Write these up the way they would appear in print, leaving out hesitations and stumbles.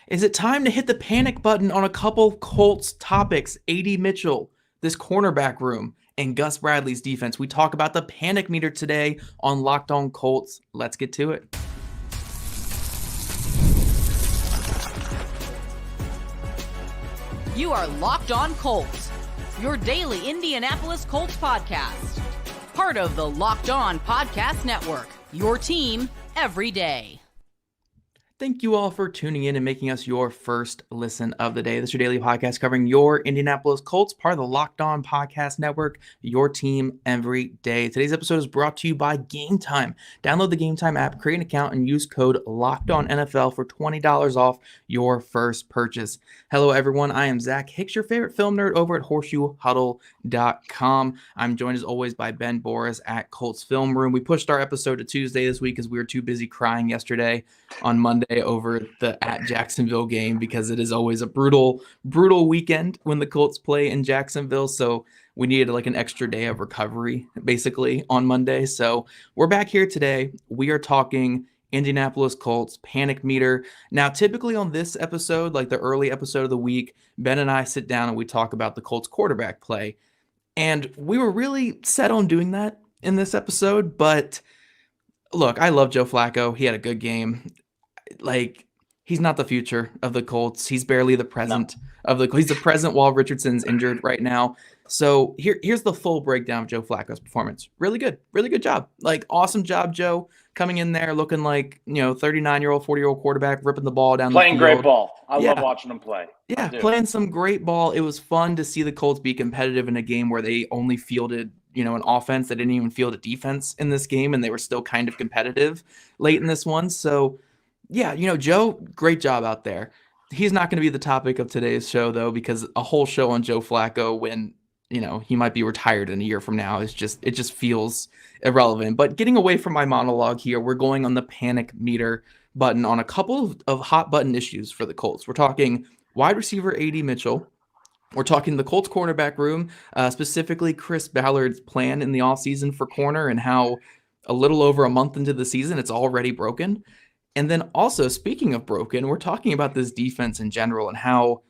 Is it time to hit the panic button on a couple Colts topics? Adonai Mitchell, this cornerback room, and Gus Bradley's defense. We talk about the panic meter today on Locked On Colts. Let's get to it. You are Locked On Colts, your daily Indianapolis Colts podcast. Part of the Locked On Podcast Network, your team every day. Thank you all for tuning in and making us your first listen of the day. This is your daily podcast covering your Indianapolis Colts, part of the Locked On Podcast Network, your team every day. Today's episode is brought to you by Game Time. Download the Game Time app, create an account, and use code LOCKEDONNFL for $20 off your first purchase. Hello, everyone. I am Zach Hicks, your favorite film nerd over at horseshoehuddle.com. I'm joined, as always, by Ben Boris at Colts Film Room. We pushed our episode to Tuesday this week because we were too busy crying yesterday on Monday over the at Jacksonville game, because it is always a brutal weekend when the Colts play in Jacksonville. So we needed like an extra day of recovery basically on Monday. So we're back here today. We are talking Indianapolis Colts panic meter. Now, typically on this episode, like the early episode of the week, Ben and I sit down and we talk about the Colts quarterback play. And we were really set on doing that in this episode. But look, I love Joe Flacco. He had a good game. Like, he's not the future of the Colts. He's barely the present of the. He's the present while Richardson's injured right now. So here's the full breakdown of Joe Flacco's performance. Really good job. Like, awesome job, Joe, coming in there looking like 39-year-old, 40-year-old quarterback, ripping the ball down playing the field. Great ball. I love watching him play. Yeah, playing some great ball. It was fun to see the Colts be competitive in a game where they only fielded an offense. They didn't even field a defense in this game, and they were still kind of competitive late in this one. So yeah, Joe, great job out there. He's not going to be the topic of today's show, though, because a whole show on Joe Flacco when, he might be retired in a year from now, it just feels irrelevant. But getting away from my monologue here, we're going on the panic meter button on a couple of hot button issues for the Colts. We're talking wide receiver Adonai Mitchell. We're talking the Colts cornerback room, specifically Chris Ballard's plan in the offseason for corner and how a little over a month into the season, it's already broken. And then also, speaking of broken, we're talking about this defense in general and how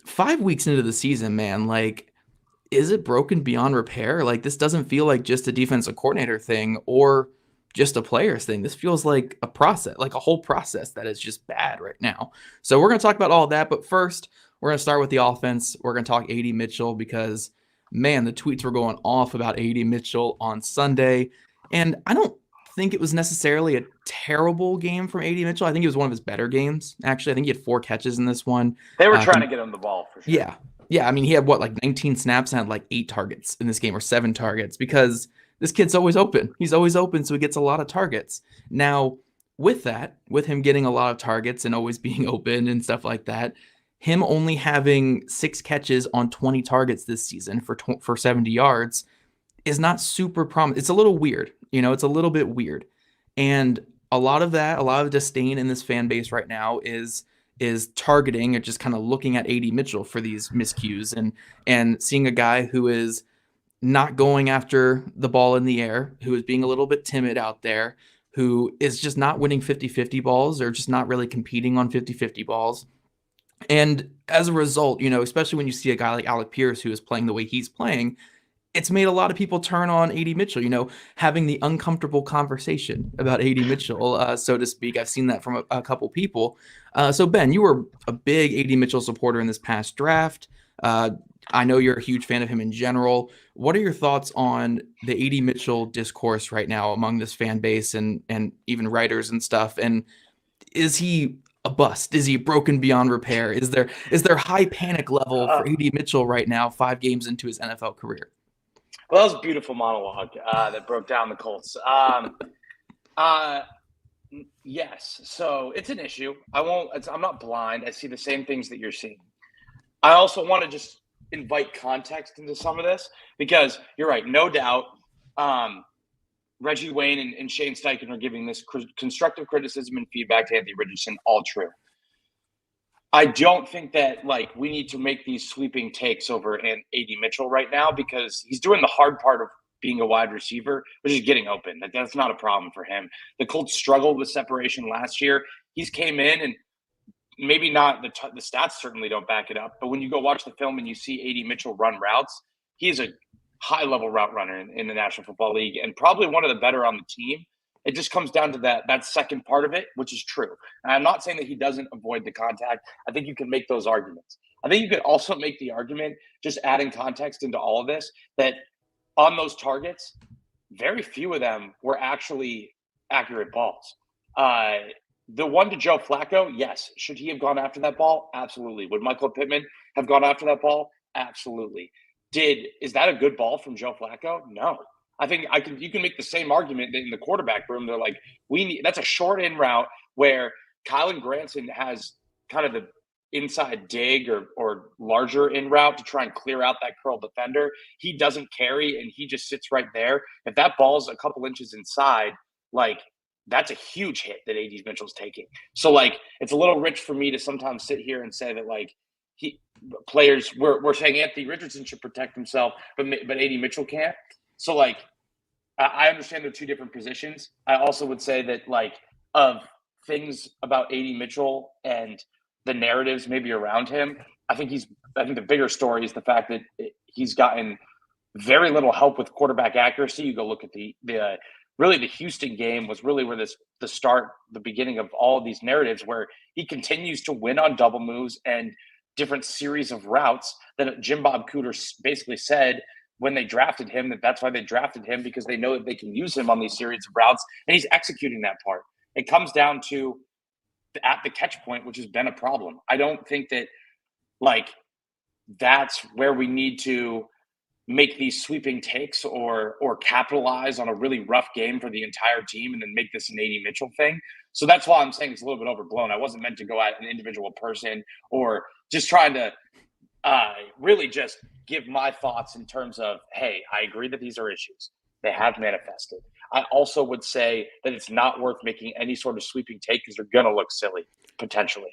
5 weeks into the season, man, like, is it broken beyond repair? Like, this doesn't feel like just a defensive coordinator thing or just a players thing. This feels like a process, like a whole process that is just bad right now. So we're going to talk about all of that. But first, we're going to start with the offense. We're going to talk Adonai Mitchell because, man, the tweets were going off about Adonai Mitchell on Sunday. And I don't think it was necessarily a terrible game from Adonai Mitchell. I think it was one of his better games, actually. I think he had 4 catches in this one. They were trying to get him the ball, for sure. Yeah. I mean, he had, 19 snaps and had, 8 targets in this game, or 7 targets, because this kid's always open. He's always open, so he gets a lot of targets. Now, with him getting a lot of targets and always being open and stuff like that, him only having 6 catches on 20 targets this season for 70 yards is not super promising. It's a little weird. It's a little bit weird. And a lot of disdain in this fan base right now is targeting or just kind of looking at Adonai Mitchell for these miscues and seeing a guy who is not going after the ball in the air, who is being a little bit timid out there, who is just not winning 50-50 balls or just not really competing on 50-50 balls. And as a result, especially when you see a guy like Alec Pierce who is playing the way he's playing, it's made a lot of people turn on Adonai Mitchell, having the uncomfortable conversation about Adonai Mitchell, so to speak. I've seen that from a couple people. So, Ben, you were a big Adonai Mitchell supporter in this past draft. I know you're a huge fan of him in general. What are your thoughts on the Adonai Mitchell discourse right now among this fan base and even writers and stuff? And is he a bust? Is he broken beyond repair? Is there high panic level for Adonai Mitchell right now, 5 games into his NFL career? Well, that was a beautiful monologue that broke down the Colts. Yes, so it's an issue. I'm not blind. I see the same things that you're seeing. I also want to just invite context into some of this because you're right. No doubt, Reggie Wayne and Shane Steichen are giving this constructive criticism and feedback to Anthony Richardson. All true. I don't think that we need to make these sweeping takes over Adonai Mitchell right now because he's doing the hard part of being a wide receiver, which is getting open. That's not a problem for him. The Colts struggled with separation last year. He's came in and maybe not the stats certainly don't back it up, but when you go watch the film and you see AD Mitchell run routes, he is a high level route runner in the National Football League and probably one of the better on the team. It just comes down to that second part of it, which is true. And I'm not saying that he doesn't avoid the contact. I think you can make those arguments. I think you could also make the argument, just adding context into all of this, that on those targets, very few of them were actually accurate balls. The one to Joe Flacco, yes. Should he have gone after that ball? Absolutely. Would Michael Pittman have gone after that ball? Absolutely. Is that a good ball from Joe Flacco? No. I think you can make the same argument in the quarterback room. They're like, that's a short in route where Kylan Granson has kind of the inside dig or larger in route to try and clear out that curl defender. He doesn't carry and he just sits right there. If that ball's a couple inches inside, like, that's a huge hit that AD Mitchell's taking. So, like, it's a little rich for me to sometimes sit here and say that, like, we're saying Anthony Richardson should protect himself, but AD Mitchell can't. So, like, I understand they're two different positions. I also would say that, like, of things about AD Mitchell and the narratives maybe around him, I think the bigger story is the fact that he's gotten very little help with quarterback accuracy. You go look at the Houston game was really where the beginning of all of these narratives, where he continues to win on double moves and different series of routes that Jim Bob Cooter basically said when they drafted him, that's why they drafted him, because they know that they can use him on these series of routes, and he's executing that part. It comes down to at the catch point, which has been a problem. I don't think that, like, that's where we need to make these sweeping takes or capitalize on a really rough game for the entire team and then make this an AD Mitchell thing. So that's why I'm saying it's a little bit overblown. I wasn't meant to go at an individual person or just trying to really just give my thoughts in terms of, hey, I agree that these are issues. They have manifested. I also would say that it's not worth making any sort of sweeping take because they're going to look silly, potentially.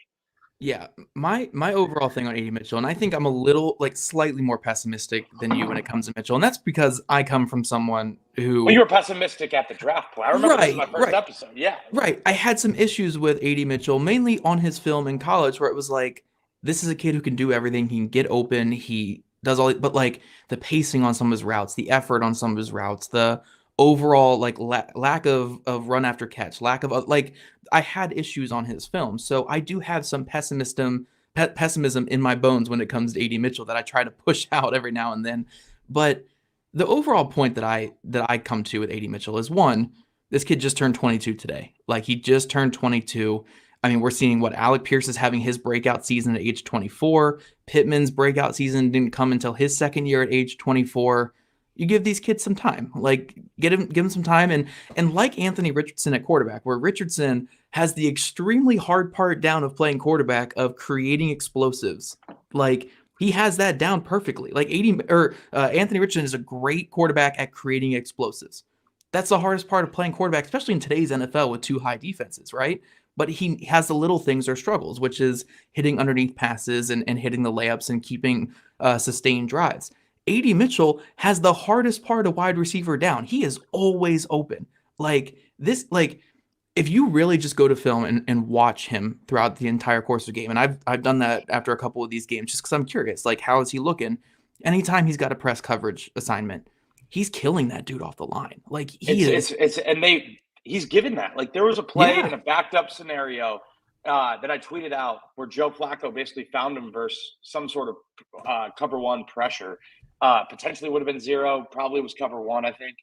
Yeah, my overall thing on AD Mitchell, and I think I'm a little, like, slightly more pessimistic than you when it comes to Mitchell, and that's because I come from someone who... Well, you were pessimistic at the draft point. I remember this is my first episode. Yeah. Right. I had some issues with AD Mitchell, mainly on his film in college, where it was like, this is a kid who can do everything. He can get open. He does all, but, like, the pacing on some of his routes, the effort on some of his routes, the overall, like, lack of run after catch, lack of, like, I had issues on his film. So I do have some pessimism in my bones when it comes to AD Mitchell that I try to push out every now and then. But the overall point that I come to with AD Mitchell is, one, this kid just turned 22 today. Like, he just turned 22. I mean, we're seeing what Alec Pierce is having his breakout season at age 24. Pittman's breakout season didn't come until his second year at age 24. You give these kids some time, like, give them some time. And like Anthony Richardson at quarterback, where Richardson has the extremely hard part down of playing quarterback, of creating explosives. Like, he has that down perfectly. Like, Anthony Richardson is a great quarterback at creating explosives. That's the hardest part of playing quarterback, especially in today's NFL with two high defenses, right? But he has the little things or struggles, which is hitting underneath passes and hitting the layups and keeping sustained drives. AD Mitchell has the hardest part of wide receiver down. He is always open. Like, if you really just go to film and watch him throughout the entire course of the game, and I've done that after a couple of these games just because I'm curious, like, how is he looking? Anytime he's got a press coverage assignment, he's killing that dude off the line. Like, he's given that. Like, there was a play in a backed up scenario that I tweeted out where Joe Flacco basically found him versus some sort of cover one pressure. Potentially would have been zero, probably was cover one, I think.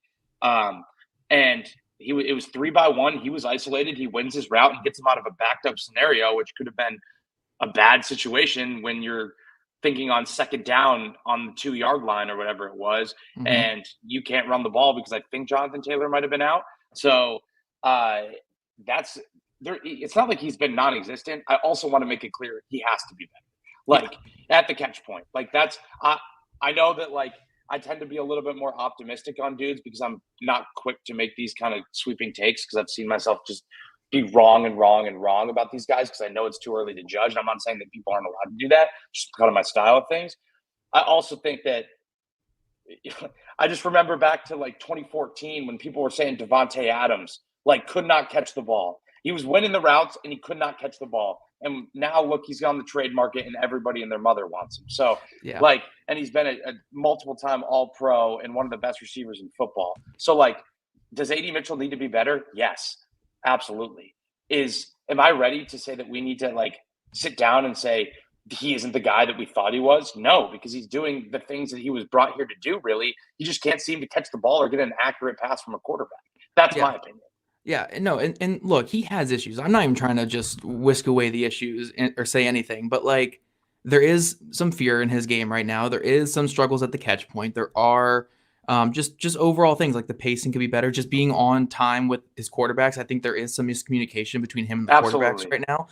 And it was 3-by-1. He was isolated. He wins his route and gets him out of a backed up scenario, which could have been a bad situation when you're thinking on second down on the 2-yard line or whatever it was. Mm-hmm. And you can't run the ball because I think Jonathan Taylor might've been out. So that's there. It's not like he's been non-existent. I also want to make it clear he has to be better. Like, at the catch point, like, that's, I know that, like, I tend to be a little bit more optimistic on dudes because I'm not quick to make these kind of sweeping takes because I've seen myself just be wrong about these guys because I know it's too early to judge. And I'm not saying that people aren't allowed to do that, just kind of my style of things. I also think that I just remember back to, like, 2014 when people were saying Devontae Adams, like, could not catch the ball. He was winning the routes, and he could not catch the ball. And now, look, he's on the trade market, and everybody and their mother wants him. So, and he's been a multiple-time All-Pro and one of the best receivers in football. So, does A.D. Mitchell need to be better? Yes, absolutely. Am I ready to say that we need to, sit down and say he isn't the guy that we thought he was? No, because he's doing the things that he was brought here to do, really. He just can't seem to catch the ball or get an accurate pass from a quarterback. That's my opinion. Yeah, no, and look, he has issues. I'm not even trying to just whisk away the issues or say anything, but there is some fear in his game right now. There is some struggles at the catch point. There are just overall things like the pacing could be better. Just being on time with his quarterbacks. I think there is some miscommunication between him and the quarterbacks right now.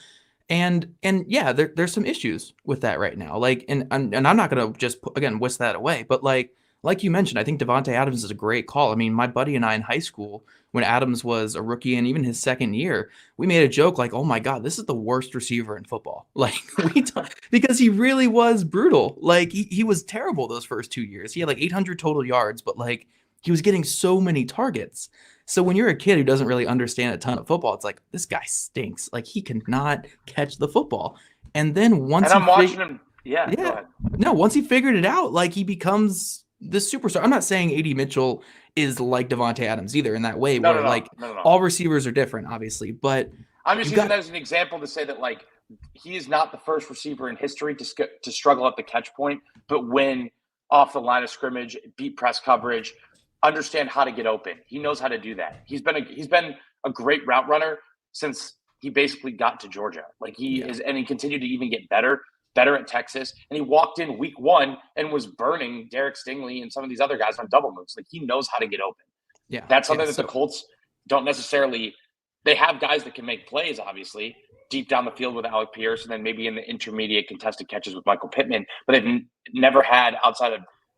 And yeah, there's some issues with that right now. And I'm not gonna just whisk that away, but like you mentioned, I think Davante Adams is a great call. I mean, my buddy and I in high school, when Adams was a rookie and even his second year, we made a joke oh my God, this is the worst receiver in football. Because he really was brutal. He was terrible those first 2 years. He had 800 total yards, but he was getting so many targets. So when you're a kid who doesn't really understand a ton of football, it's this guy stinks. He cannot catch the football. And then once watching him. Yeah. Go ahead. No, once he figured it out, he becomes this superstar. I'm not saying A.D. Mitchell is like Davante Adams either in that way, where all receivers are different, obviously. But I'm just using that as an example to say that he is not the first receiver in history to struggle at the catch point, but win off the line of scrimmage, beat press coverage, understand how to get open. He knows how to do that. He's been a great route runner since he basically got to Georgia. He continued to even get better at Texas. And he walked in week 1 and was burning Derek Stingley and some of these other guys on double moves. He knows how to get open. Yeah. That's something that the Colts don't necessarily – they have guys that can make plays, obviously, deep down the field with Alec Pierce and then maybe in the intermediate contested catches with Michael Pittman. But they've never had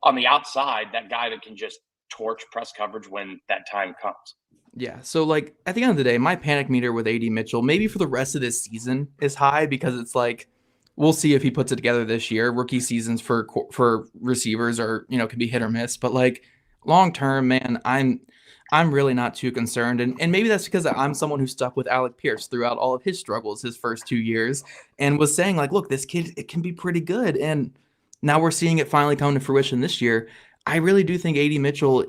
on the outside that guy that can just torch press coverage when that time comes. Yeah. So at the end of the day, my panic meter with A.D. Mitchell, maybe for the rest of this season, is high because it's we'll see if he puts it together this year. Rookie seasons for receivers are, can be hit or miss. But long term, man, I'm really not too concerned. And maybe that's because I'm someone who stuck with Alec Pierce throughout all of his struggles his first 2 years and was saying look, this kid, it can be pretty good. And now we're seeing it finally come to fruition this year. I really do think A.D. Mitchell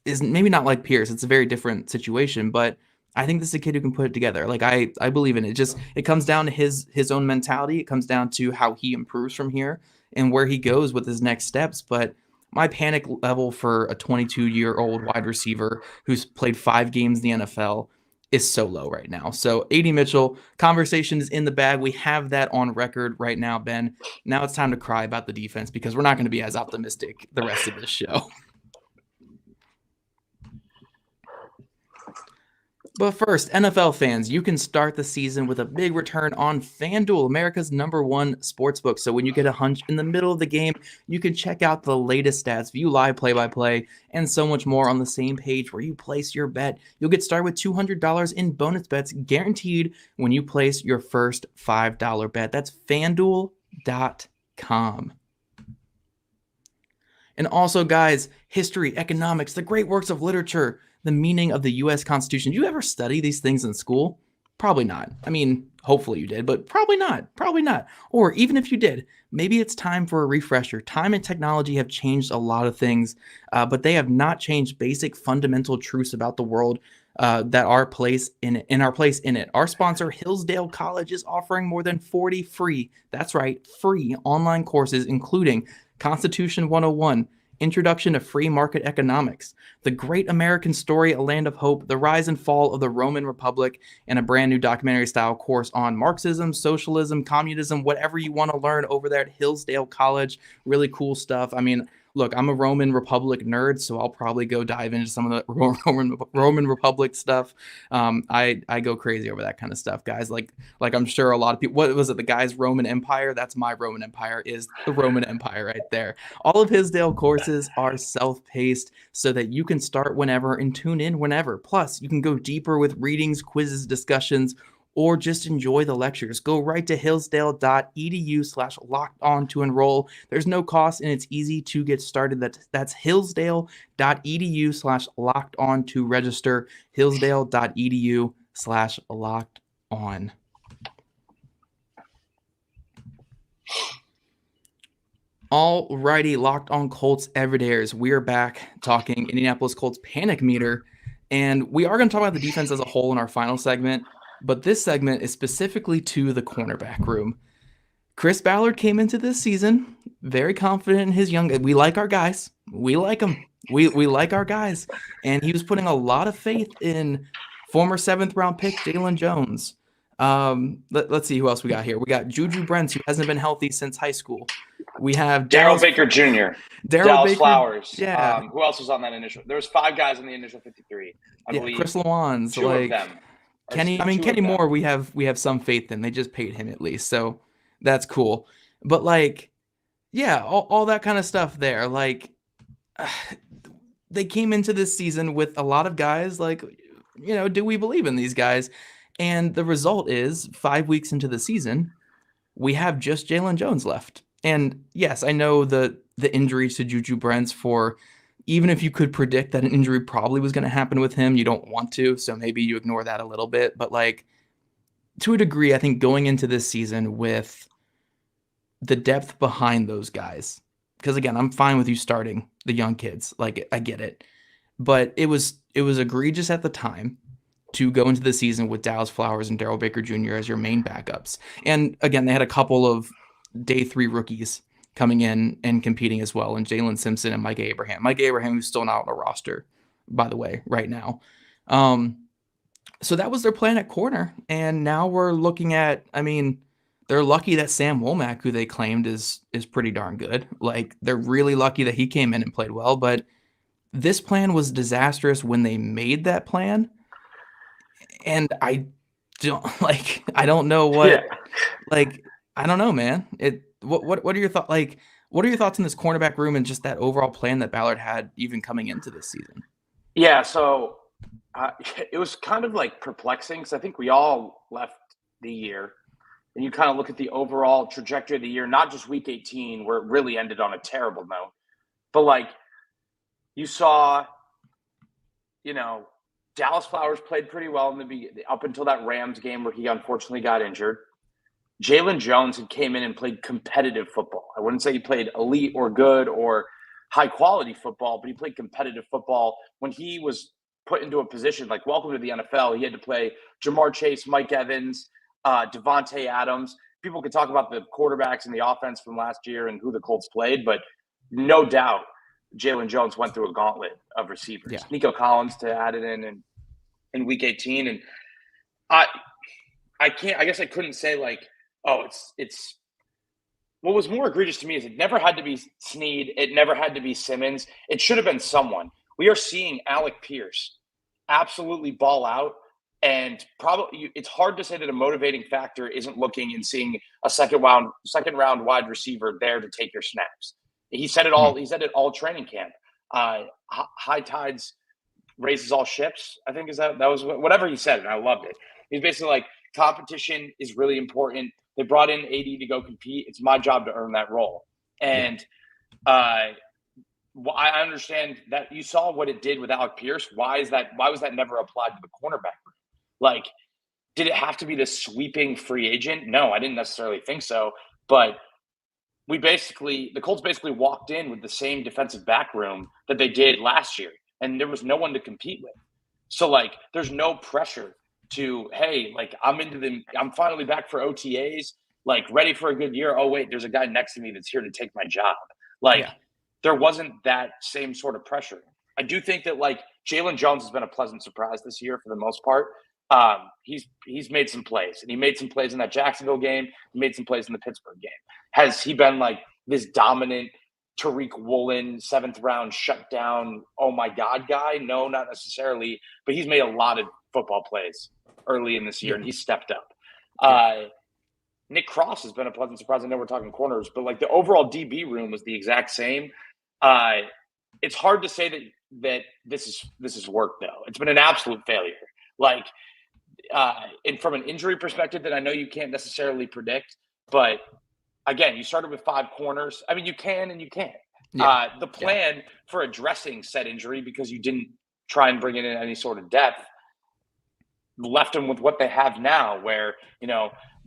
is maybe not like Pierce. It's a very different situation, but I think this is a kid who can put it together. I believe in it. It comes down to his own mentality. It comes down to how he improves from here and where he goes with his next steps. But my panic level for a 22-year-old wide receiver who's played 5 games in the NFL is so low right now. So A.D. Mitchell, conversation is in the bag. We have that on record right now, Ben. Now it's time to cry about the defense because we're not going to be as optimistic the rest of this show. But first, NFL fans, you can start the season with a big return on FanDuel, America's #1 sportsbook. So when you get a hunch in the middle of the game, you can check out the latest stats, view live play-by-play, and so much more on the same page where you place your bet. You'll get started with $200 in bonus bets guaranteed when you place your first $5 bet. That's FanDuel.com. And also, guys, history, economics, the great works of literature, the meaning of the U.S. Constitution. Did you ever study these things in school? Probably not. I mean, hopefully you did, but probably not. Probably not. Or even if you did, maybe it's time for a refresher. Time and technology have changed a lot of things, but they have not changed basic fundamental truths about the world that our place in it. Our sponsor, Hillsdale College, is offering more than 40 free, that's right, free online courses, including Constitution 101, Introduction to Free Market Economics, The Great American Story, A Land of Hope, The Rise and Fall of the Roman Republic, and a brand new documentary-style course on Marxism, socialism, communism, whatever you want to learn over there at Hillsdale College. Really cool stuff. I mean, look, I'm a Roman Republic nerd, so I'll probably go dive into some of the Roman Republic stuff. I go crazy over that kind of stuff, guys. Like I'm sure a lot of people, what was it? The guy's Roman Empire? That's my Roman Empire, is the Roman Empire right there. All of Hillsdale courses are self-paced so that you can start whenever and tune in whenever. Plus, you can go deeper with readings, quizzes, discussions, or just enjoy the lectures. Go right to hillsdale.edu/lockedon to enroll. There's no cost and it's easy to get started. That's hillsdale.edu/lockedon to register. hillsdale.edu/lockedon. on. Alrighty, Locked On Colts everydayers. We are back talking Indianapolis Colts panic meter, and we are going to talk about the defense as a whole in our final segment, but this segment is specifically to the cornerback room. Chris Ballard came into this season very confident in his young. We like our guys. We like them. We like our guys, and he was putting a lot of faith in former 7th round pick Jalen Jones. Let's see who else we got here. We got Juju Brents, who hasn't been healthy since high school. We have Daryl Baker Jr., Dallas Flowers. Yeah. Who else was on that initial? There was 5 guys in the initial 53. I believe. Chris Lawans. 2 of them. Kenny Moore, we have some faith in. They just paid him at least, so that's cool. But all that kind of stuff there. They came into this season with a lot of guys. Do we believe in these guys? And the result is 5 weeks into the season, we have just Jalen Jones left. And yes, I know the injuries to Juju Brents, for even if you could predict that an injury probably was going to happen with him, you don't want to. So maybe you ignore that a little bit. But to a degree, I think going into this season with the depth behind those guys, because again, I'm fine with you starting the young kids. I get it. But it was egregious at the time to go into the season with Dallas Flowers and Daryl Baker Jr. as your main backups. And again, they had a couple of day 3 rookies coming in and competing as well, and Jalen Simpson and Mike Abraham. Mike Abraham, who's still not on the roster, by the way, right now. So that was their plan at corner, and now we're looking at, they're lucky that Sam Womack, who they claimed is pretty darn good. They're really lucky that he came in and played well, but this plan was disastrous when they made that plan. And I don't know what, I don't know, man. What are your thoughts? What are your thoughts on this cornerback room and just that overall plan that Ballard had even coming into this season? Yeah, so it was kind of perplexing, because I think we all left the year, and you kind of look at the overall trajectory of the year, not just week 18 where it really ended on a terrible note, but you saw, Dallas Flowers played pretty well in the beginning, up until that Rams game where he unfortunately got injured. Jalen Jones had came in and played competitive football. I wouldn't say he played elite or good or high-quality football, but he played competitive football. When he was put into a position welcome to the NFL, he had to play Jamar Chase, Mike Evans, Devontae Adams. People could talk about the quarterbacks and the offense from last year and who the Colts played, but no doubt Jalen Jones went through a gauntlet of receivers. Yeah. Nico Collins to add it in week 18. And I guess I couldn't say it's what was more egregious to me is it never had to be Snead. It never had to be Simmons. It should have been someone. We are seeing Alec Pierce absolutely ball out, and probably it's hard to say that a motivating factor isn't looking and seeing a second round wide receiver there to take your snaps. He said it all. He said it all training camp. High tides raises all ships, I think that was whatever he said, and I loved it. He's basically competition is really important. They brought in AD to go compete. It's my job to earn that role. And I understand that you saw what it did with Alec Pierce. Why was that never applied to the cornerback room? Did it have to be this sweeping free agent? No, I didn't necessarily think so. But the Colts basically walked in with the same defensive back room that they did last year, and there was no one to compete with. So there's no pressure to, hey, I'm finally back for OTAs, ready for a good year. Oh wait, there's a guy next to me that's here to take my job. There wasn't that same sort of pressure. I do think that Jalen Jones has been a pleasant surprise this year for the most part. He's made some plays, and he made some plays in that Jacksonville game. He made some plays in the Pittsburgh game. Has he been this dominant Tariq Woolen 7th round shutdown, oh my God guy? No, not necessarily, but he's made a lot of football plays early in this year, and he's stepped up. Nick Cross has been a pleasant surprise. I know we're talking corners, but the overall DB room was the exact same. It's hard to say that this is work though. It's been an absolute failure. And from an injury perspective that I know you can't necessarily predict, but again, you started with 5 corners. You can and you can't. Yeah. The plan for addressing said injury, because you didn't try and bring in any sort of depth, left them with what they have now, where,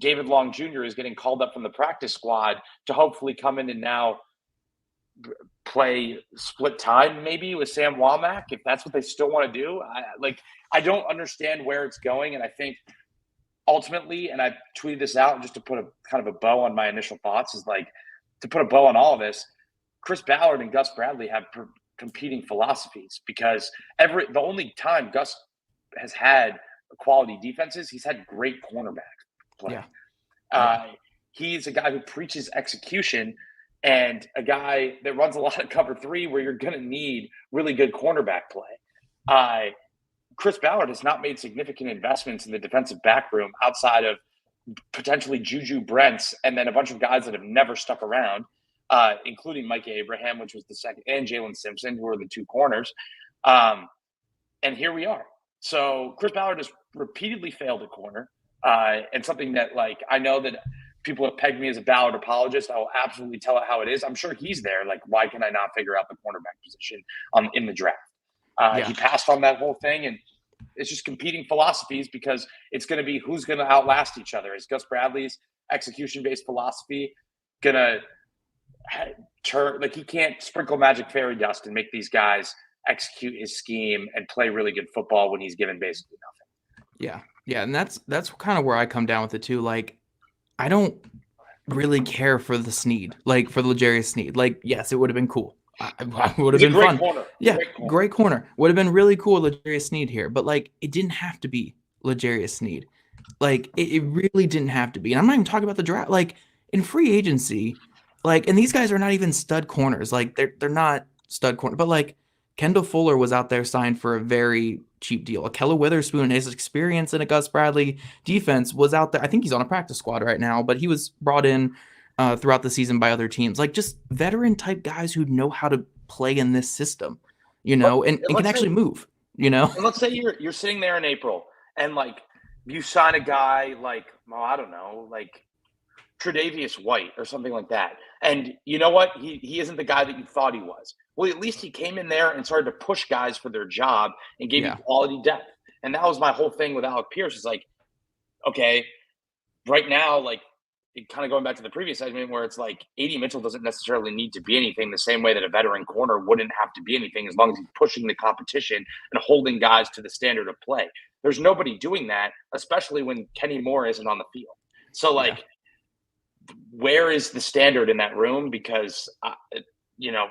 David Long Jr. is getting called up from the practice squad to hopefully come in and now play split time maybe with Sam Womack, if that's what they still want to do. I don't understand where it's going. And I think ultimately, and I tweeted this out just to put a kind of a bow on my initial thoughts, is like, to put a bow on all of this, Chris Ballard and Gus Bradley have competing philosophies, because the only time Gus has had quality defenses, he's had great cornerback play. He's a guy who preaches execution, and a guy that runs a lot of cover 3 where you're going to need really good cornerback play. Chris Ballard has not made significant investments in the defensive back room outside of potentially Juju Brents and then a bunch of guys that have never stuck around, including Mike Abraham, which was the second, and Jalen Simpson, who are the 2 corners. And here we are. So Chris Ballard has repeatedly failed at corner, and something that, like, I know that people have pegged me as a Ballard apologist. I will absolutely tell it how it is. I'm sure he's there. Like, why can I not figure out the cornerback position in the draft? He passed on that whole thing, and it's just competing philosophies, because it's going to be who's going to outlast each other. Is Gus Bradley's execution-based philosophy going to turn, like, he can't sprinkle magic fairy dust and make these guys execute his scheme and play really good football when he's given basically nothing. Yeah. And that's kind of where I come down with it too. Like, I don't really care for the Snead, like for L'Jarius Snead. Like, yes, it would have been cool. I would have been fun. Corner. Yeah, great corner. Would have been really cool, L'Jarius Snead here. But, like, it didn't have to be L'Jarius Snead. Like, it really didn't have to be. And I'm not even talking about the draft. Like, in free agency, like, and these guys are not even stud corners. Like, they're not stud corner. But, like, Kendall Fuller was out there signed for a very cheap deal. Akella Witherspoon, his experience in a Gus Bradley defense, was out there. I think he's on a practice squad right now, but he was brought in throughout the season by other teams. Like, just veteran type guys who know how to play in this system, and can actually move, And let's say you're sitting there in April and, like, you sign a guy like, well, I don't know, like Tre'Davious White or something like that. And you know what? He isn't the guy that you thought he was. Well, at least he came in there and started to push guys for their job and gave you quality depth. And that was my whole thing with Alec Pierce, is like, okay, right now, like, kind of going back to the previous segment where it's like Adonai Mitchell doesn't necessarily need to be anything the same way that a veteran corner wouldn't have to be anything, as long as he's pushing the competition and holding guys to the standard of play. There's nobody doing that, especially when Kenny Moore isn't on the field. So, like, where is the standard in that room? Because,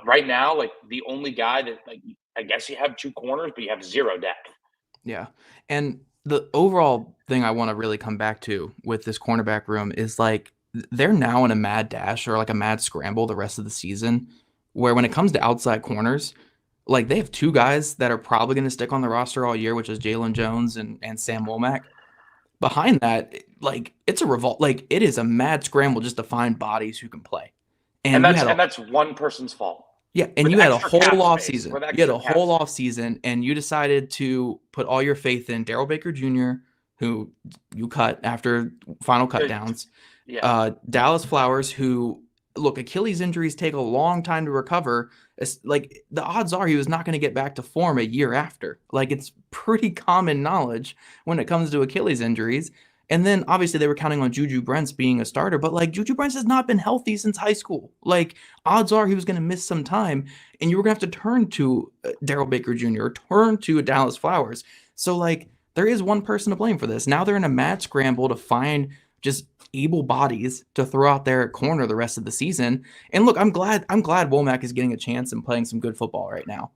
right now, like, the only guy that, like, I guess you have 2 corners, but you have 0 depth. Yeah. And the overall thing I want to really come back to with this cornerback room is, like, they're now in a mad dash or like a mad scramble the rest of the season, where when it comes to outside corners, like, they have 2 guys that are probably going to stick on the roster all year, which is Jalen Jones and Sam Womack. Behind that, like, it's a revolt. Like, it is a mad scramble just to find bodies who can play. And that's one person's fault. Yeah, and you had a whole off season. You had a whole off season, and you decided to put all your faith in Darrell Baker Jr., who you cut after final cut downs. Yeah. Dallas Flowers, who, look, Achilles injuries take a long time to recover. It's, like, the odds are he was not going to get back to form a year after. Like, it's pretty common knowledge when it comes to Achilles injuries. And then, obviously, they were counting on Juju Brents being a starter. But, like, Juju Brents has not been healthy since high school. Like, odds are he was going to miss some time. And you were going to have to turn to Darrell Baker Jr. or turn to Dallas Flowers. So, like, there is one person to blame for this. Now they're in a mad scramble to find just able bodies to throw out there at corner the rest of the season. And look, I'm glad Womack is getting a chance and playing some good football right now.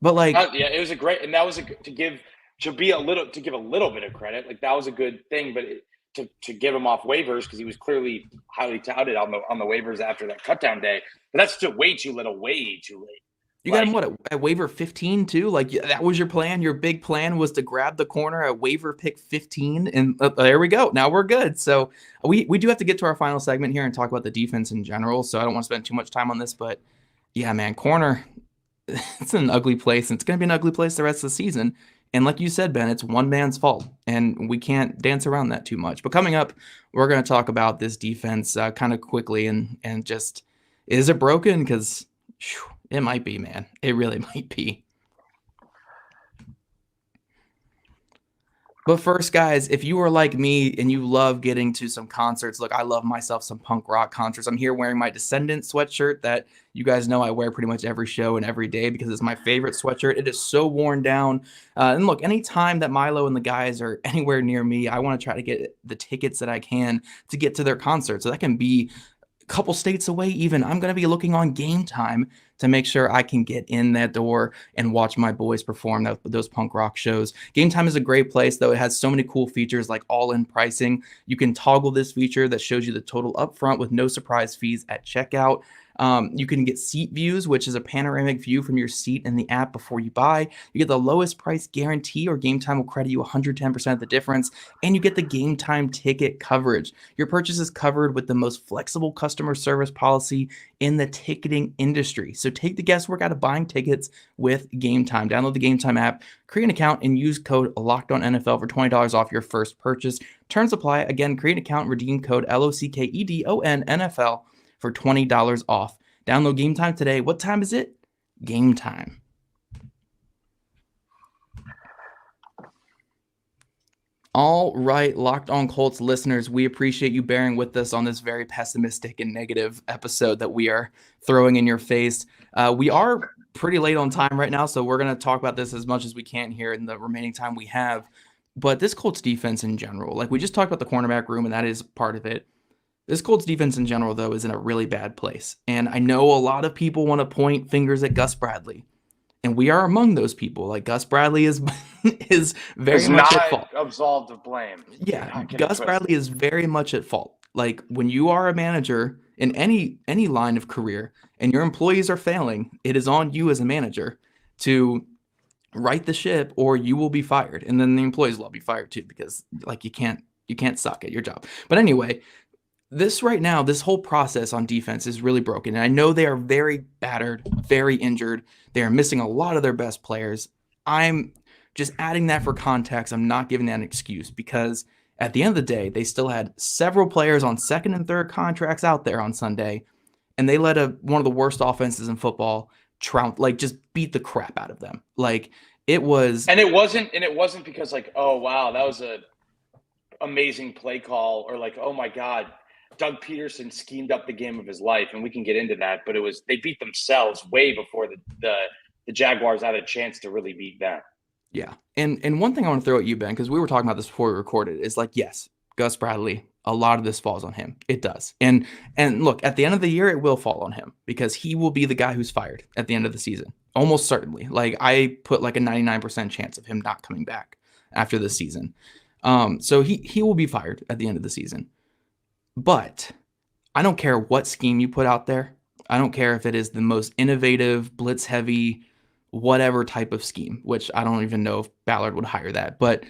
But, like, it was a great, and that was to give a little bit of credit. Like, that was a good thing, but to give him off waivers, because he was clearly highly touted on the waivers after that cutdown day. But that's still way too late. You got him at waiver 15 too? Like, that was your plan? Your big plan was to grab the corner at waiver pick 15, and there we go. Now we're good. So we do have to get to our final segment here and talk about the defense in general. So I don't want to spend too much time on this, but yeah, man, corner, it's an ugly place, and it's going to be an ugly place the rest of the season. And like you said, Ben, it's one man's fault, and we can't dance around that too much. But coming up, we're going to talk about this defense kind of quickly and just, is it broken? Because it might be, man. It really might be. But first, guys, if you are like me and you love getting to some concerts, look, I love myself some punk rock concerts. I'm here wearing my Descendant sweatshirt that you guys know I wear pretty much every show and every day because it's my favorite sweatshirt. It is so worn down. And look, anytime that Milo and the guys are anywhere near me, I want to try to get the tickets that I can to get to their concert. So that can be couple states away even. I'm going to be looking on Game Time to make sure I can get in that door and watch my boys perform those punk rock shows. Game Time is a great place, though. It has so many cool features like all-in pricing. You can toggle this feature that shows you the total upfront with no surprise fees at checkout. You can get seat views, which is a panoramic view from your seat in the app before you buy. You get the lowest price guarantee, or Game Time will credit you 110% of the difference, and you get the Game Time ticket coverage. Your purchase is covered with the most flexible customer service policy in the ticketing industry. So take the guesswork out of buying tickets with Game Time. Download the Game Time app, create an account, and use code LOCKEDONNFL for $20 off your first purchase. Terms apply. Again, create an account and redeem code LOCKEDONNFL for $20 off. Download Game Time today. What time is it? Game time. All right, Locked On Colts listeners, we appreciate you bearing with us on this very pessimistic and negative episode that we are throwing in your face. We are pretty late on time right now, so we're going to talk about this as much as we can here in the remaining time we have. But this Colts defense in general, like we just talked about the cornerback room, and that is part of it. This Colts defense in general, though, is in a really bad place. And I know a lot of people want to point fingers at Gus Bradley. And we are among those people. Like Gus Bradley is very much at fault. Absolved of blame. Yeah, Gus Bradley is very much at fault. Like when you are a manager in any line of career and your employees are failing, it is on you as a manager to right the ship, or you will be fired. And then the employees will be fired too, because like you can't suck at your job. But anyway, this whole process on defense is really broken. And I know they are very battered, very injured. They are missing a lot of their best players. I'm just adding that for context. I'm not giving that an excuse, because at the end of the day, they still had several players on second and third contracts out there on Sunday, and they let one of the worst offenses in football just beat the crap out of them. Like it was, and it wasn't because like, oh wow, that was a amazing play call, or like, oh my God, Doug Peterson schemed up the game of his life, and we can get into that. But they beat themselves way before the Jaguars had a chance to really beat them. Yeah, and one thing I want to throw at you, Ben, because we were talking about this before we recorded, is like, yes, Gus Bradley, a lot of this falls on him. It does. And look, at the end of the year, it will fall on him, because he will be the guy who's fired at the end of the season. Almost certainly. Like I put like a 99% chance of him not coming back after this season. So he will be fired at the end of the season. But I don't care what scheme you put out there. I don't care if it is the most innovative, blitz heavy, whatever type of scheme, which I don't even know if Ballard would hire that. But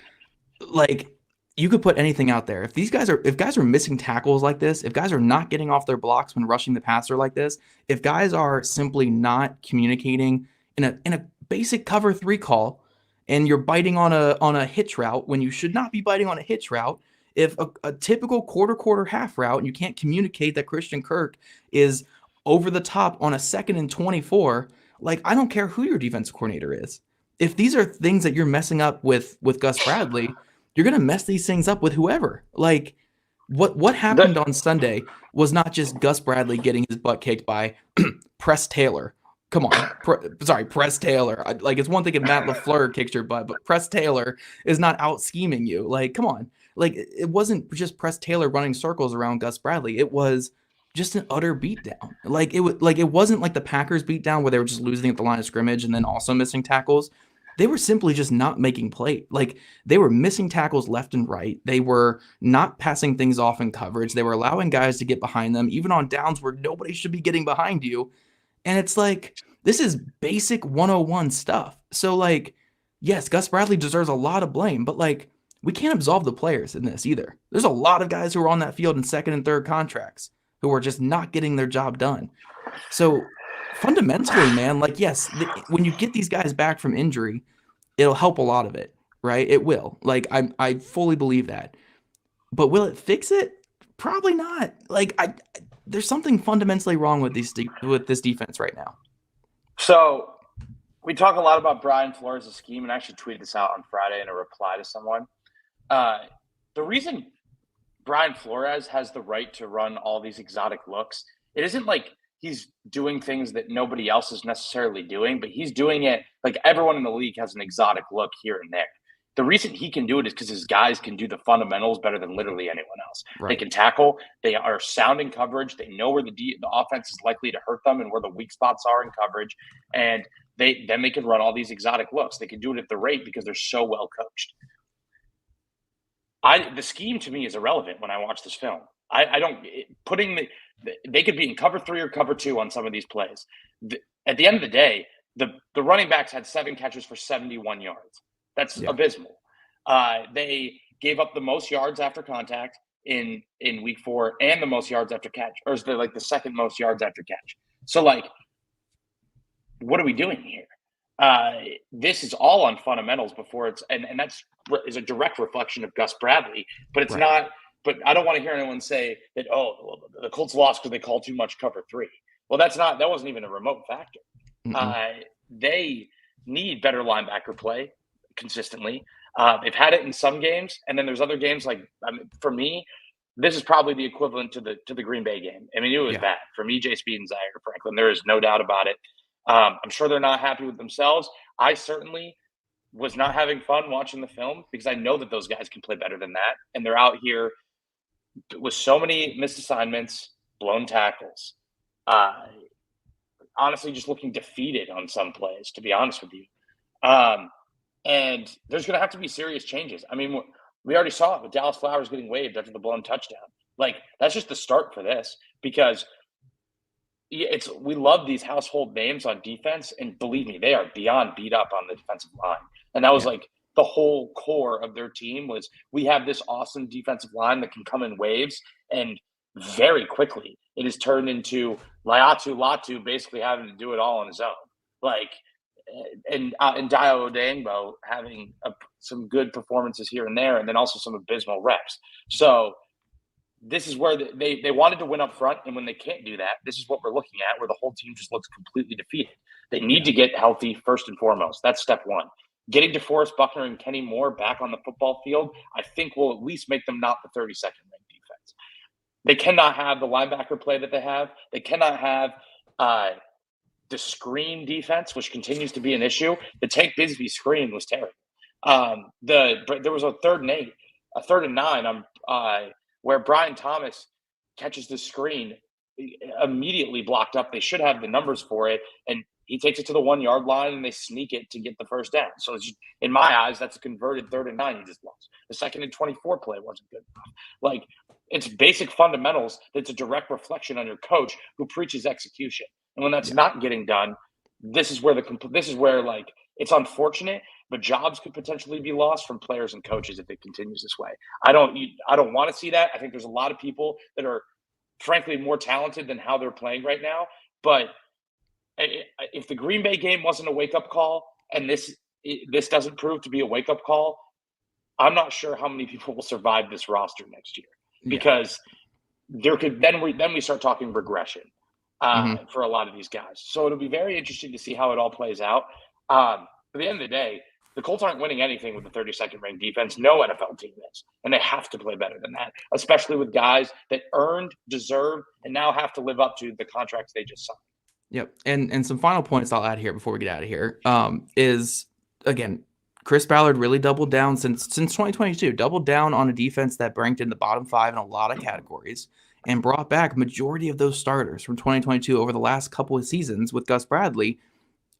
like, you could put anything out there. If guys are missing tackles like this, if guys are not getting off their blocks when rushing the passer like this, if guys are simply not communicating in a basic cover 3 call, and you're biting on a hitch route when you should not be biting on a hitch route, if a typical quarter half route, and you can't communicate that Christian Kirk is over the top on a 2nd and 24, like I don't care who your defensive coordinator is. If these are things that you're messing up with Gus Bradley, you're going to mess these things up with whoever. Like what happened on Sunday was not just Gus Bradley getting his butt kicked by Press Taylor. Come on. Press Taylor. Like it's one thing if Matt LaFleur kicks your butt, but Press Taylor is not out scheming you. Like, come on. Like it wasn't just Press Taylor running circles around Gus Bradley. It was just an utter beatdown. It wasn't like the Packers beatdown where they were just losing at the line of scrimmage and then also missing tackles. They were simply just not making play. Like they were missing tackles left and right. They were not passing things off in coverage. They were allowing guys to get behind them, even on downs where nobody should be getting behind you. And it's like, this is basic 101 stuff. So like, yes, Gus Bradley deserves a lot of blame, but like, we can't absolve the players in this either. There's a lot of guys who are on that field in second and third contracts who are just not getting their job done. So fundamentally, man, like, yes, when you get these guys back from injury, it'll help a lot of it, right? It will. Like, I fully believe that. But will it fix it? Probably not. Like, there's something fundamentally wrong with this defense right now. So we talk a lot about Brian Flores' scheme, and I actually tweeted this out on Friday in a reply to someone. The reason Brian Flores has the right to run all these exotic looks, it isn't like he's doing things that nobody else is necessarily doing, but he's doing it like everyone in the league has an exotic look here and there. The reason he can do it is because his guys can do the fundamentals better than literally anyone else. Right. They can tackle. They are sound in coverage. They know where the offense is likely to hurt them and where the weak spots are in coverage. And they can run all these exotic looks. They can do it at the rate because they're so well coached. The scheme to me is irrelevant when I watch this film. They could be in cover 3 or cover 2 on some of these plays. At the end of the day, the running backs had 7 catches for 71 yards. That's abysmal. They gave up the most yards after contact in week 4 and the most yards after catch, or is there like the second most yards after catch? So like, what are we doing here? This is all on fundamentals before it's, and that's is a direct reflection of Gus Bradley, but it's not. But I don't want to hear anyone say that, well, the Colts lost because they called too much cover 3. Well, that wasn't even a remote factor. They need better linebacker play consistently. They've had it in some games, and then there's other games like, for me, this is probably the equivalent to the Green Bay game. I mean, it was bad for me, J. Speed and Zaire Franklin. There is no doubt about it. I'm sure they're not happy with themselves. I certainly was not having fun watching the film because I know that those guys can play better than that, and they're out here with so many missed assignments, blown tackles. Honestly, just looking defeated on some plays, to be honest with you. And there's going to have to be serious changes. I mean, we already saw it with Dallas Flowers getting waived after the blown touchdown. Like, that's just the start for this, because we love these household names on defense, and believe me, they are beyond beat up on the defensive line. And that was like the whole core of their team was, we have this awesome defensive line that can come in waves, and very quickly it has turned into Latu basically having to do it all on his own. Like, and Dio Odangbo having some good performances here and there, and then also some abysmal reps. So this is where they wanted to win up front, and when they can't do that, this is what we're looking at, where the whole team just looks completely defeated. They need to get healthy first and foremost. That's step one. Getting DeForest Buckner and Kenny Moore back on the football field, I think, will at least make them not the 32nd ranked defense. They cannot have the linebacker play that they have. They cannot have the screen defense, which continues to be an issue. The Tank Bigsby screen was terrible. There was a 3rd and 9 where Brian Thomas catches the screen immediately blocked up. They should have the numbers for it, and he takes it to the 1-yard line, and they sneak it to get the first down. So it's just, in my eyes, that's a converted 3rd and 9 he just lost. The 2nd and 24 play wasn't good enough. Like, it's basic fundamentals that's a direct reflection on your coach who preaches execution. And when that's not getting done, this is where like, it's unfortunate, but jobs could potentially be lost from players and coaches if it continues this way. I don't want to see that. I think there's a lot of people that are frankly more talented than how they're playing right now. But if the Green Bay game wasn't a wake-up call, and this doesn't prove to be a wake-up call, I'm not sure how many people will survive this roster next year, because then we start talking regression for a lot of these guys. So it'll be very interesting to see how it all plays out. At the end of the day, the Colts aren't winning anything with the 32nd ranked defense. No NFL team is, and they have to play better than that, especially with guys that earned, deserve, and now have to live up to the contracts they just signed. Yep. And some final points I'll add here before we get out of here is, again, Chris Ballard really doubled down since 2022, doubled down on a defense that ranked in the bottom 5 in a lot of categories, and brought back majority of those starters from 2022 over the last couple of seasons with Gus Bradley.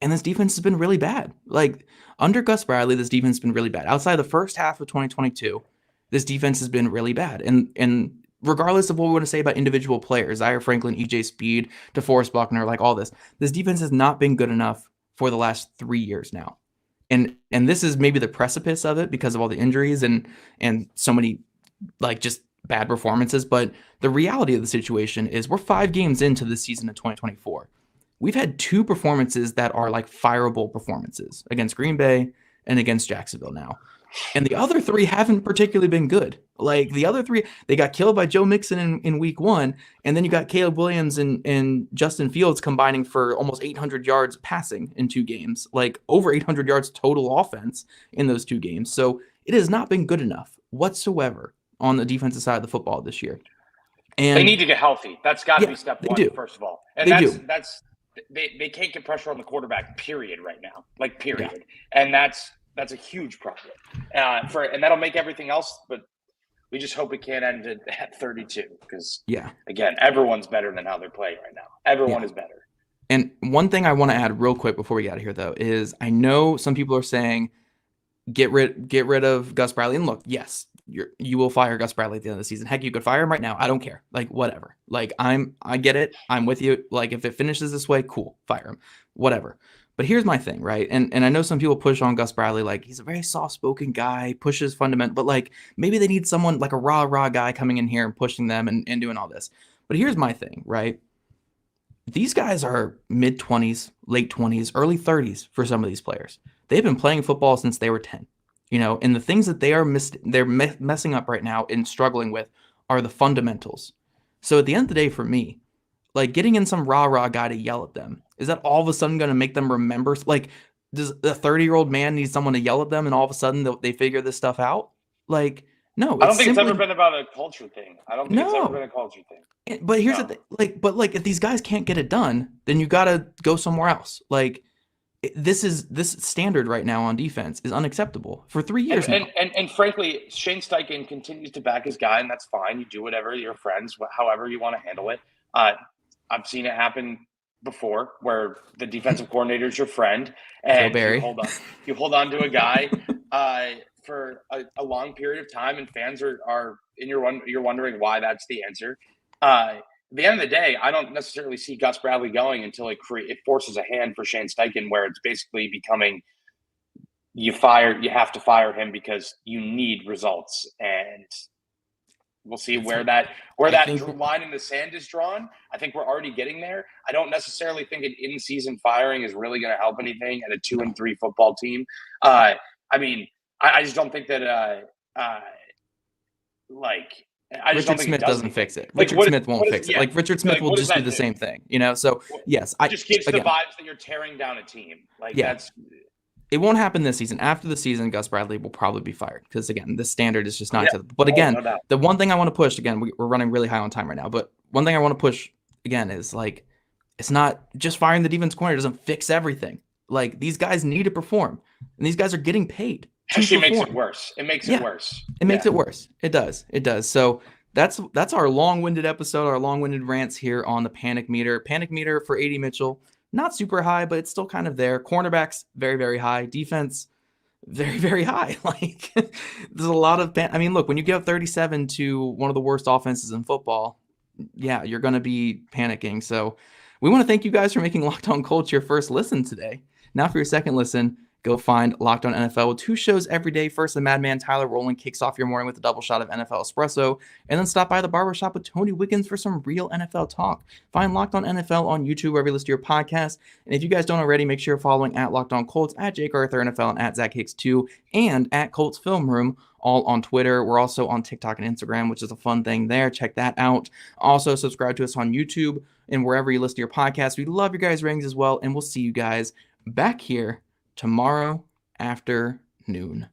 And this defense has been really bad. Like, under Gus Bradley, this defense has been really bad. Outside of the first half of 2022, this defense has been really bad. And regardless of what we want to say about individual players, Zaire Franklin, EJ Speed, DeForest Buckner, like all this defense has not been good enough for the last 3 years now. And this is maybe the precipice of it because of all the injuries and so many, like, just bad performances. But the reality of the situation is we're 5 games into the season of 2024. We've had 2 performances that are like fireable performances against Green Bay and against Jacksonville now. And the other 3 haven't particularly been good. Like, the other 3, they got killed by Joe Mixon in week 1. And then you got Caleb Williams and Justin Fields combining for almost 800 yards passing in 2 games, like over 800 yards total offense in those 2 games. So it has not been good enough. whatsoever on the defensive side of the football this year. And they need to get healthy. That's got to be step one, first of all. And they can't get pressure on the quarterback, period, right now. Like, period. Yeah. And that's a huge problem. And that'll make everything else, but we just hope it can't end at 32 because, again, everyone's better than how they're playing right now. Everyone is better. And one thing I want to add real quick before we get out of here, though, is I know some people are saying get rid of Gus Bradley. And look, yes, you will fire Gus Bradley at the end of the season. Heck, you could fire him right now. I don't care. Like, whatever. Like, I get it. I'm with you. Like, if it finishes this way, cool, fire him. Whatever. But here's my thing, right? And I know some people push on Gus Bradley, like he's a very soft-spoken guy, pushes fundamental, but like maybe they need someone like a raw guy coming in here and pushing them and doing all this. But here's my thing, right? These guys are mid-20s, late 20s, early 30s for some of these players. They've been playing football since they were 10, and the things that they're messing up right now and struggling with are the fundamentals. So at the end of the day, for me, like getting in some rah guy to yell at them, is that all of a sudden going to make them remember? Like, does a 30-year-old man need someone to yell at them and all of a sudden they figure this stuff out? Like, no. I don't think it's ever been about a culture thing. I don't think it's ever been a culture thing. But here's the thing. Like, if these guys can't get it done, then you got to go somewhere else. Like, this standard right now on defense is unacceptable for 3 years now. And frankly, Shane Steichen continues to back his guy, and that's fine. You do whatever, you're friends, however you want to handle it. I've seen it happen before where the defensive coordinator is your friend and you hold on to a guy for a long period of time, and fans are you're wondering why that's the answer. At the end of the day, I don't necessarily see Gus Bradley going until it forces a hand for Shane Steichen, where it's basically becoming you have to fire him because you need results. And we'll see where that line in the sand is drawn. I think we're already getting there. I don't necessarily think an in-season firing is really going to help anything at a 2-3 football team. I just don't think that Richard Smith doesn't fix it. Richard Smith won't fix it. Like, Richard Smith will just do the same thing, So yes, it just gives the vibes that you're tearing down a team. It won't happen this season. After the season, Gus Bradley will probably be fired because, again, the standard is just not acceptable. But again, the one thing I want to push, again, we're running really high on time right now, but one thing I want to push, again, is like, it's not just firing the defense corner doesn't fix everything. Like, these guys need to perform, and these guys are getting paid. Actually, makes it worse. It makes it worse. It makes it worse. It does. It does. So that's our long-winded episode, our long-winded rants here on the panic meter. Panic meter for Adonai Mitchell. Not super high, but it's still kind of there. Cornerbacks, very, very high. Defense, very, very high. Like, there's a lot of look, when you give up 37 to one of the worst offenses in football, you're going to be panicking. So we want to thank you guys for making Locked On Colts your first listen today. Now for your second listen, go find Locked On NFL with 2 shows every day. First, the madman Tyler Rowland kicks off your morning with a double shot of NFL espresso, and then stop by the barbershop with Tony Wiggins for some real NFL talk. Find Locked On NFL on YouTube, wherever you listen to your podcast. And if you guys don't already, make sure you're following at Locked On Colts, at Jake Arthur NFL, and at Zach Hicks 2, and at Colts Film Room, all on Twitter. We're also on TikTok and Instagram, which is a fun thing there. Check that out. Also, subscribe to us on YouTube and wherever you listen to your podcast. We love your guys' ratings as well, and we'll see you guys back here tomorrow afternoon.